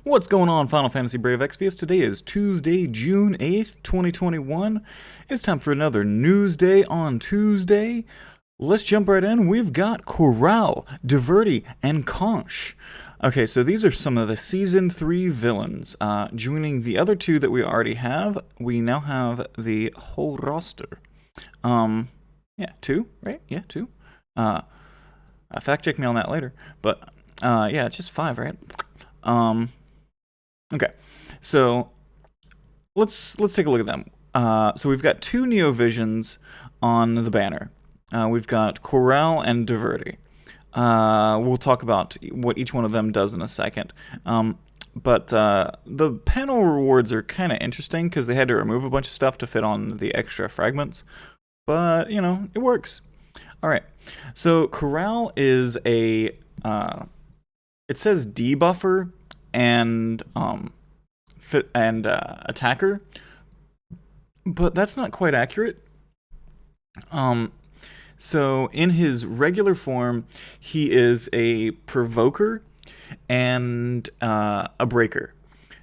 What's going on, Final Fantasy Brave Exvius? Today is Tuesday, June 8th, 2021. It's time for another News Day on Tuesday. Let's jump right in. We've got Chorale, Diverti, and Conche. Okay, so these are some of the Season 3 villains. Joining the other two that we already have, we now have the whole roster. Yeah, two, right? Yeah, two. Fact check me on that later. But, yeah, it's just five, right? Okay, so let's take a look at them. So we've got two Neovisions on the banner. We've got Chorale and Diverti. We'll talk about what each one of them does in a second. But the panel rewards are kind of interesting because they had to remove a bunch of stuff to fit on the extra fragments. But, you know, it works. All right, so Chorale is a, it says debuffer and attacker, but that's not quite accurate. So in his regular form, he is a provoker and a breaker.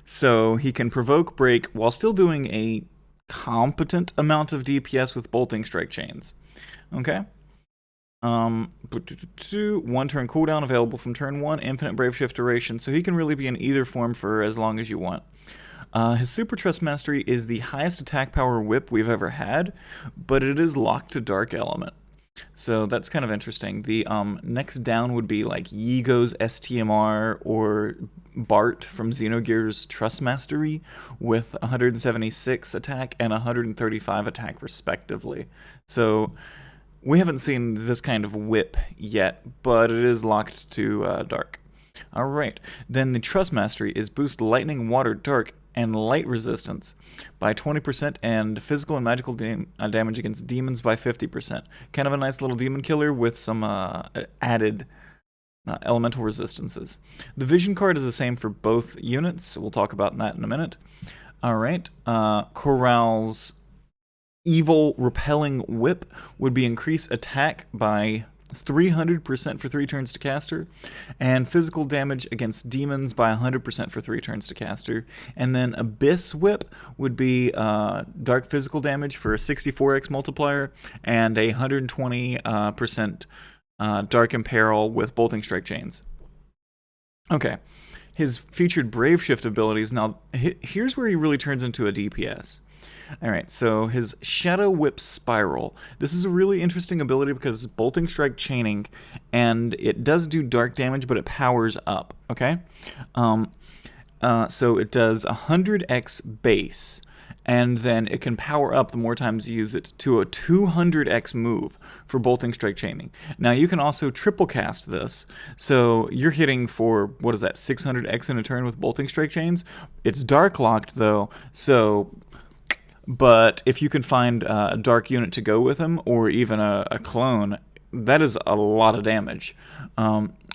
So he can provoke, break, while still doing a competent amount of DPS with bolting strike chains. Okay. 1 turn cooldown available from turn 1, infinite brave shift duration, so he can really be in either form for as long as you want. His Super Trust Mastery is the highest attack power whip we've ever had, but it is locked to Dark Element. So that's kind of interesting. The next down would be like Yigo's STMR or Bart from Xenogears Trust Mastery with 176 attack and 135 attack respectively. So we haven't seen this kind of whip yet, but it is locked to Dark. Alright, then the Trust Mastery is boost Lightning, Water, Dark, and Light resistance by 20% and physical and magical damage against demons by 50%. Kind of a nice little demon killer with some added elemental resistances. The Vision card is the same for both units. We'll talk about that in a minute. Alright, Chorale's Evil Repelling Whip would be increase attack by 300% for 3 turns to caster, and physical damage against demons by 100% for 3 turns to caster. And then Abyss Whip would be dark physical damage for a 64x multiplier and a 120% dark imperil with bolting strike chains. Okay, his featured Brave Shift abilities. Now, here's where he really turns into a DPS. Alright, so his Shadow Whip Spiral. This is a really interesting ability because it's bolting strike chaining, and it does do dark damage, but it powers up, okay? So it does 100x base, and then it can power up the more times you use it to a 200x move for bolting strike chaining. Now you can also triple cast this, so you're hitting for, what is that, 600x in a turn with bolting strike chains? It's dark locked though, so... But if you can find a dark unit to go with him, or even a clone, that is a lot of damage.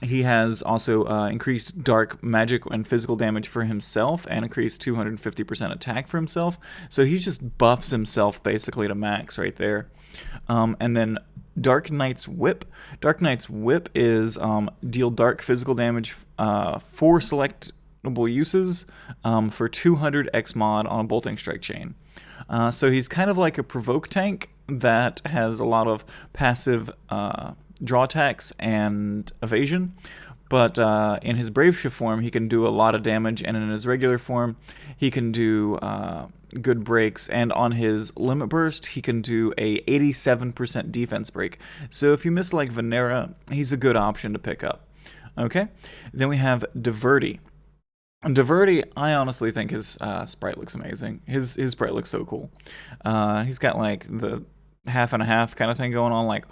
He has also increased dark magic and physical damage for himself, and increased 250% attack for himself. So he just buffs himself basically to max right there. And then Dark Knight's Whip. Dark Knight's Whip is deal dark physical damage for selectable uses for 200x mod on a bolting strike chain. So he's kind of like a provoke tank that has a lot of passive draw attacks and evasion, but in his Brave Shift form he can do a lot of damage, and in his regular form he can do good breaks, and on his Limit Burst he can do a 87% defense break. So if you miss like Venera, he's a good option to pick up. Okay, then we have Diverti. Deverti, I honestly think his sprite looks amazing. His sprite looks so cool. He's got like the half and a half kind of thing going on. Like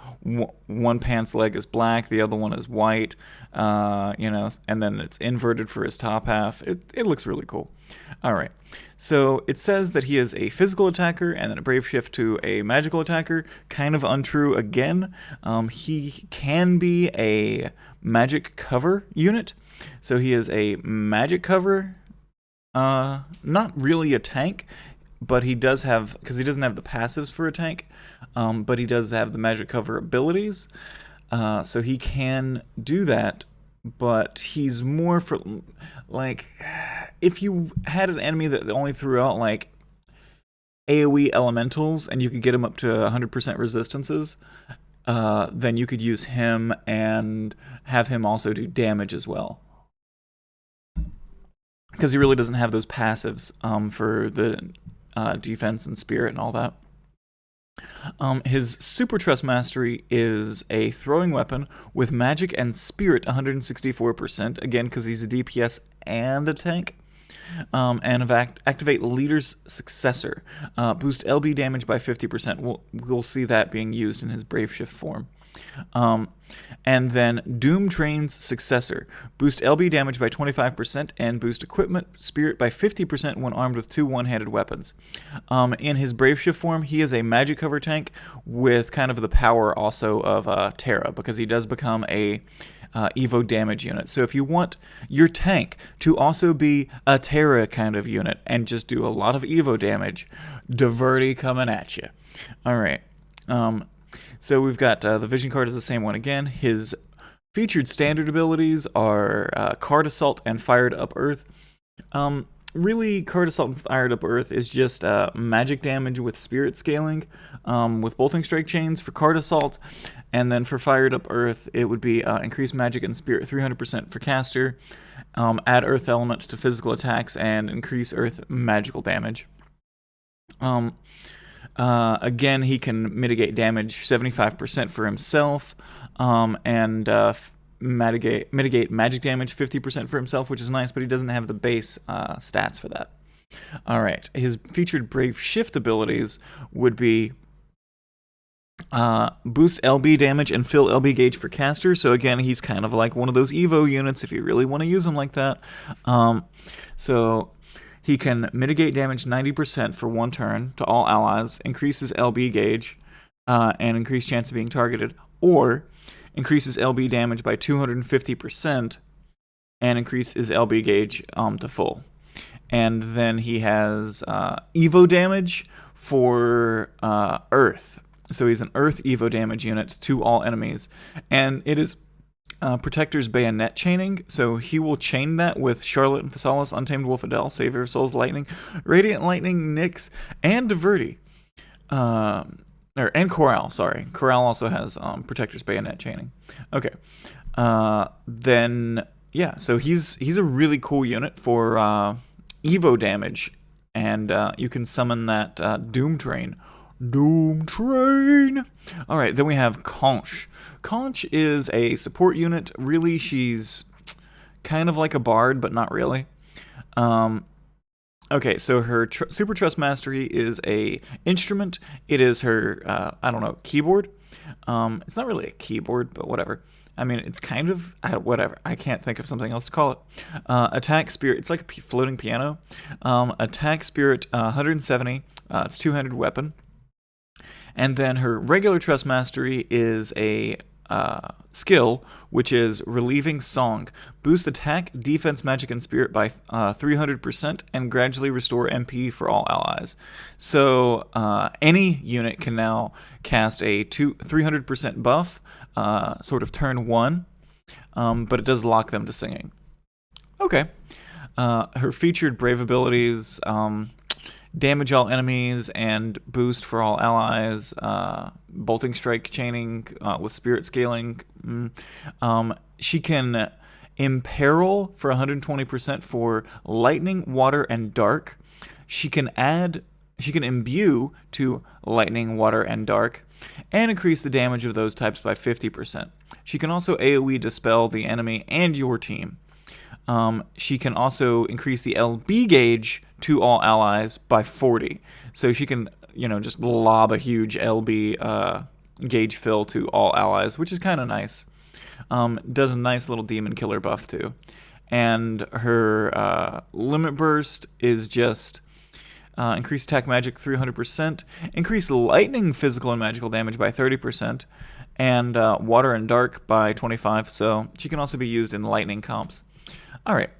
one pants leg is black, the other one is white. You know, and then it's inverted for his top half. It looks really cool. All right. So it says that he is a physical attacker and then a brave shift to a magical attacker. Kind of untrue again. He can be a magic cover unit. So he is a magic cover, not really a tank, but he does have, because he doesn't have the passives for a tank, but he does have the magic cover abilities, so he can do that, but he's more for, like, if you had an enemy that only threw out like AoE elementals and you could get him up to 100% resistances, then you could use him and have him also do damage as well. Because he really doesn't have those passives for the defense and spirit and all that. His Super Trust Mastery is a throwing weapon with magic and spirit 164%, again because he's a DPS and a tank. And activate Leader's Successor. Boost LB damage by 50%. We'll see that being used in his Brave Shift form. And then Doom Train's Successor. Boost LB damage by 25% and boost Equipment Spirit by 50% when armed with 2 one-handed weapons. In his Brave Shift form, he is a magic cover tank with kind of the power also of Terra, because he does become a Evo damage unit. So if you want your tank to also be a Terra kind of unit and just do a lot of Evo damage, Diverti coming at you. Alright. So we've got the Vision card is the same one again. His featured standard abilities are Card Assault and Fired Up Earth. Really, Card Assault and Fired Up Earth is just magic damage with spirit scaling, with bolting strike chains for Card Assault, and then for Fired Up Earth, it would be increased magic and spirit 300% for caster, add Earth element to physical attacks, and increase Earth magical damage. Again, he can mitigate damage 75% for himself, and mitigate magic damage 50% for himself, which is nice, but he doesn't have the base stats for that. Alright, his featured Brave Shift abilities would be boost LB damage and fill LB gauge for caster, so again, he's kind of like one of those Evo units if you really want to use him like that. So he can mitigate damage 90% for 1 turn to all allies, increases LB gauge, and increase chance of being targeted, or increases LB damage by 250% and increases LB gauge to full. And then he has Evo damage for Earth. So he's an Earth Evo damage unit to all enemies. And it is Protector's Bayonet chaining, so he will chain that with Charlotte and Phasalis, Untamed Wolf Adele, Savior of Souls Lightning, Radiant Lightning, Nyx, and Deverti. And Chorale, sorry. Chorale also has Protector's Bayonet chaining. Okay. Then, yeah, so he's a really cool unit for Evo damage, and you can summon that Doom Train. Doom Train! Alright, then we have Conche. Conche is a support unit. Really, she's kind of like a bard, but not really. Okay, so her Super Trust Mastery is a instrument. It is her, keyboard. It's not really a keyboard, but whatever. I mean, it's kind of, whatever. I can't think of something else to call it. Attack Spirit, it's like a floating piano. Attack Spirit, 170. It's 200 weapon. And then her regular Trust Mastery is a skill, which is Relieving Song. Boost attack, defense, magic, and spirit by 300% and gradually restore MP for all allies. So any unit can now cast a 300% buff, sort of turn 1, but it does lock them to singing. Okay. Her featured Brave abilities, damage all enemies and boost for all allies, bolting strike chaining with spirit scaling. She can imperil for 120% for lightning, water, and dark. She can imbue to lightning, water, and dark, and increase the damage of those types by 50%. She can also AoE dispel the enemy and your team. She can also increase the LB gauge to all allies by 40. So she can, just lob a huge LB gauge fill to all allies, which is kind of nice. Does a nice little demon killer buff too. And her limit burst is just increase attack magic 300%, increase lightning physical and magical damage by 30%, and water and dark by 25%. So she can also be used in lightning comps. Alright,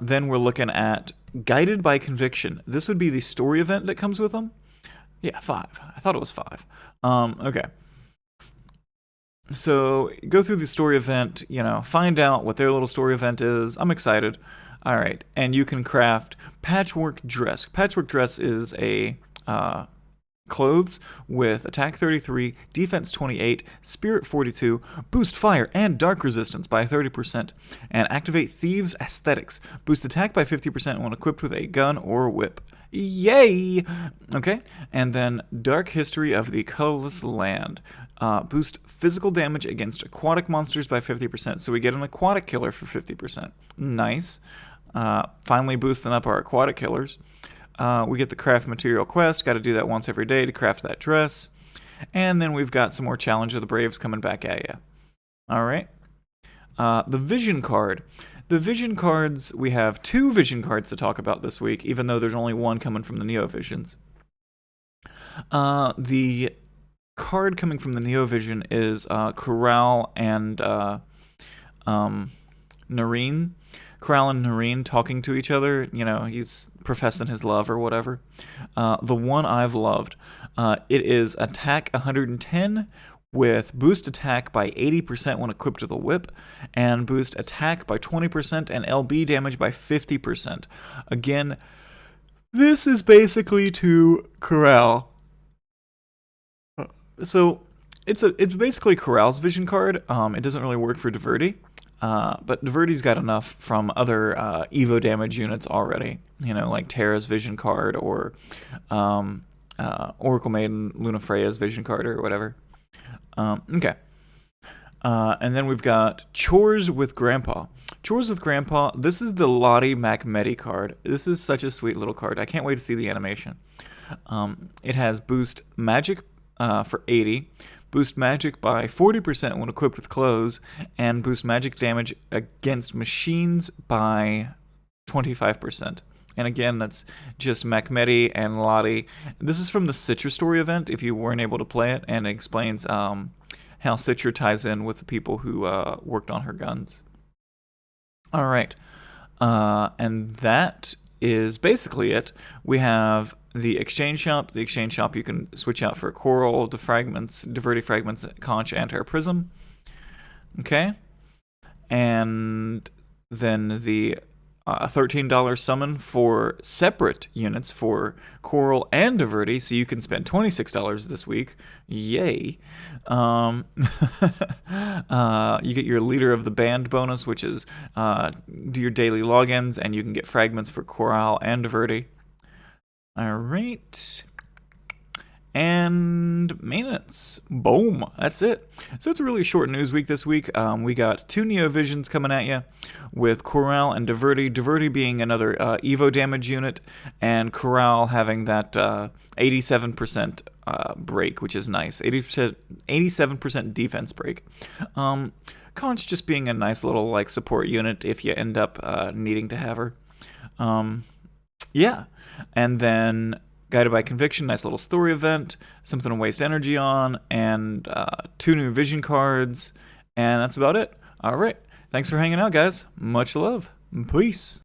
then we're looking at Guided by Conviction. This would be the story event that comes with them? Yeah, 5. I thought it was 5. Okay. So, go through the story event, find out what their little story event is. I'm excited. Alright, and you can craft Patchwork Dress. Patchwork Dress is a clothes with attack 33, defense 28, spirit 42, boost fire and dark resistance by 30%, and activate Thieves' Aesthetics. Boost attack by 50% when equipped with a gun or whip. Yay! Okay, and then Dark History of the Colorless Land. Boost physical damage against aquatic monsters by 50%, so we get an aquatic killer for 50%. Nice. Finally boosting up our aquatic killers. We get the craft material quest. Got to do that once every day to craft that dress. And then we've got some more Challenge of the Braves coming back at you. All right. The Vision card. The Vision cards, we have 2 Vision cards to talk about this week, even though there's only one coming from the Neo Visions. The card coming from the Neo Vision is Chorale and Nareen. Chorale and Nareen talking to each other. You know, he's professing his love or whatever. The one I've loved. It is attack 110 with boost attack by 80% when equipped with a whip, and boost attack by 20% and LB damage by 50%. Again, this is basically to Chorale. So it's basically Chorale's Vision card. It doesn't really work for Diverti. But Deverti's got enough from other Evo damage units already, you know, like Terra's Vision card or Oracle Maiden Luna Freya's Vision card or whatever. Okay. And then we've got Chores with Grandpa. Chores with Grandpa, this is the Lottie Macmedi card. This is such a sweet little card. I can't wait to see the animation. It has boost magic for 80. Boost magic by 40% when equipped with clothes, and boost magic damage against machines by 25%. And again, that's just Macmedi and Lottie. This is from the Citra Story event, if you weren't able to play it, and it explains how Citra ties in with the people who worked on her guns. Alright, and that is basically it. We have the exchange shop. The exchange shop you can switch out for Coral, Diverti Fragments, Conche, Anti Prism. Okay. And then the $13 summon for separate units for Coral and Diverti, so you can spend $26 this week. Yay. You get your Leader of the Band bonus, which is do your daily logins, and you can get fragments for Chorale and Diverti. Alright. And maintenance. Boom. That's it. So it's a really short news week this week. We got 2 Neo Visions coming at you with Chorale and Diverti. Diverti being another Evo damage unit, and Chorale having that 87% break, which is nice. 87% defense break. Conche just being a nice little like support unit if you end up needing to have her. Yeah. And then Guided by Conviction, nice little story event, something to waste energy on, and 2 new Vision cards, and that's about it. All right. Thanks for hanging out, guys. Much love. Peace.